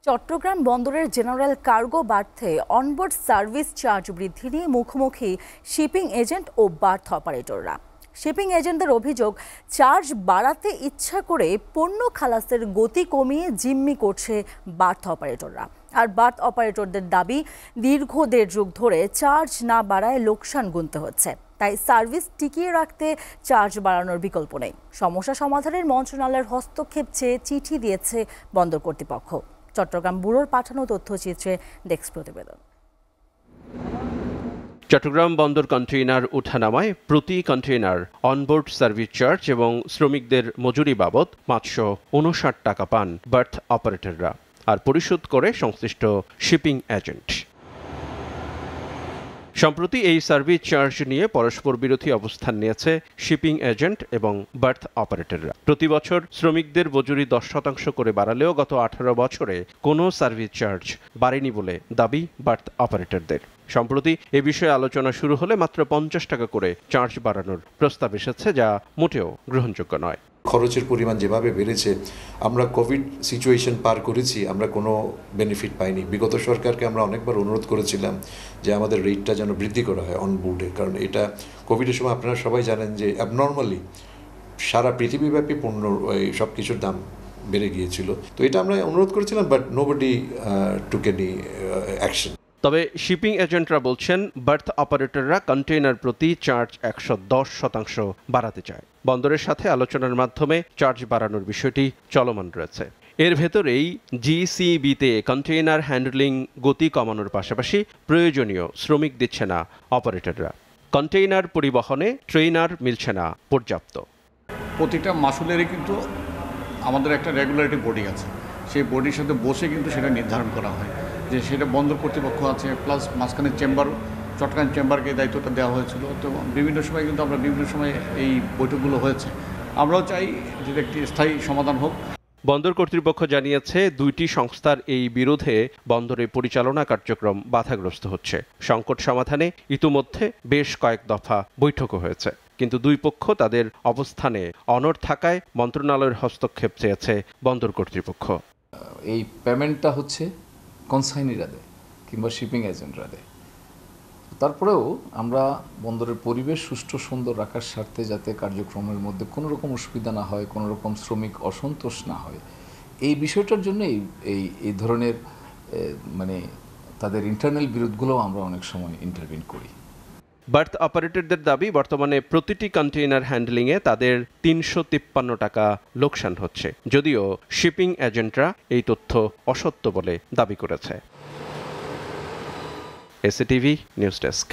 চট্টগ্রাম বন্দরের general cargo বার্থে onboard service charge বৃদ্ধি নিয়ে মুখোমুখি শিপিং এজেন্ট ও বার্থ অপারেটররা। শিপিং এজেন্টদের অভিযোগ, চার্জ বাড়াতে ইচ্ছা করে পণ্য খালাসের গতি কমিয়ে জিম্মি করছে বার্থ অপারেটররা। আর বার্থ অপারেটরদের দাবি, দীর্ঘ 1.5 যুগ ধরে চার্জ না বাড়ায় লোকসান গুনতে হচ্ছে। তাই সার্ভিস টিকিয়ে রাখতে চার্জ বাড়ানোর বিকল্প নেই। সমস্যা সমাধানের মন্ত্রণালয়ের হস্তক্ষেপ চেয়ে চিঠি দিয়েছে বন্দর কর্তৃপক্ষ। চট্টগ্রাম ব্যুরোর পাঠানো তথ্যচিত্রে ডেস্ক প্রতিবেদন। চট্টগ্রাম বন্দর কন্টেইনার ওঠানামায় প্রতি কন্টেইনার অনবোর্ড সার্ভিস চার্জ এবং শ্রমিকদের মজুরি বাবদ 559 টাকা পান বার্থ অপারেটররা, আর পরিশোধ করে সংশ্লিষ্ট শিপিং এজেন্ট। সম্প্রতি এই সার্ভিস চার্জ নিয়ে পরস্পর বিরোধী অবস্থান নিয়েছে শিপিং এজেন্ট এবং বার্থ অপারেটররা। প্রতি বছর শ্রমিকদের মজুরি 10% করে বাড়ালেও গত 18 বছরে কোনো সার্ভিস চার্জ বাড়েনি বলে দাবি বার্থ অপারেটরদের। সম্প্রতি এ বিষয়ে আলোচনা শুরু হলে মাত্র 50 টাকা করে চার্জ বাড়ানোর প্রস্তাব এসেছে, যা মোটেও গ্রহণযোগ্য নয়। খরচের পরিমাণ যেভাবে বেড়েছে, আমরা কোভিড সিচুয়েশন পার করেছি, আমরা কোনো বেনিফিট পাইনি। বিগত সরকারকে আমরা অনেকবার অনুরোধ করেছিলাম যে আমাদের রেটটা যেন বৃদ্ধি করা হয় অনবোর্ডে, কারণ এটা কোভিডের সময় আপনারা সবাই জানেন যে অ্যাবনর্মালি সারা পৃথিবীব্যাপী পণ্য সব কিছুর দাম বেড়ে গিয়েছিল। তো এটা আমরা অনুরোধ করেছিলাম, but nobody took any action. তবে শিপিং এজেন্টরা বলছেন, বার্থ অপারেটররা কন্টেইনার প্রতি চার্জ 110% বাড়াতে চায়। বন্দরের সাথে আলোচনার মাধ্যমে চার্জ বাড়ানোর বিষয়টি চলমান রয়েছে। এর ভেতরেই জিসিবিতে কন্টেইনার হ্যান্ডলিং গতি কমানোর পাশাপাশি প্রয়োজনীয় শ্রমিক দিচ্ছে না অপারেটররা। কন্টেইনার পরিবহনে ট্রেইনার মিলছে না পর্যাপ্ত। প্রতিটা মাসুলেরই কিন্তু আমাদের একটা রেগুলেটরি বডি আছে, সেই বডির সাথে বসে কিন্তু সেটা নির্ধারণ করা হয় যে সেটা বন্দর কর্তৃপক্ষ আছে, প্লাস মাঝখানে চেম্বার, চট্টগ্রাম চেম্বারকে দায়িত্বটা দেওয়া হয়েছিল। তো বিভিন্ন সময় কিন্তু আমরা বিভিন্ন সময় এই বৈঠকগুলো হয়েছে। আমরাও চাই যে একটি স্থায়ী সমাধান হোক। বন্দর কর্তৃপক্ষ জানিয়েছে, 2টি সংস্থার এই বিরোধে বন্দরে পরিচালনা কার্যক্রম বাধাগ্রস্ত হচ্ছে। সংকট সমাধানে ইতিমধ্যে বেশ কয়েক দফা বৈঠকও হয়েছে, কিন্তু দুই পক্ষ তাদের অবস্থানে অনড় থাকায় মন্ত্রণালয়ের হস্তক্ষেপ চেয়েছে বন্দর কর্তৃপক্ষ। এই পেমেন্টটা হচ্ছে কনসাইনিরা দেয় কিংবা শিপিং এজেন্টরা দেয়। তারপরেও আমরা বন্দরের পরিবেশ সুষ্ঠু সুন্দর রাখার স্বার্থে যাতে কার্যক্রমের মধ্যে কোনো রকম অসুবিধা না হয়, কোনো রকম শ্রমিক অসন্তোষ না হয়, এই বিষয়টার জন্য এই ধরনের তাদের ইন্টারনাল বিরোধগুলোও আমরা অনেক সময় ইন্টারভিন করি। বার্থ অপারেটরদের দাবি, বর্তমানে প্রতিটি কন্টেইনার হ্যান্ডলিংয়ে তাদের 353 টাকা লোকসান হচ্ছে, যদিও শিপিং এজেন্টরা এই তথ্য অসত্য বলে দাবি করেছে। SATV news desk.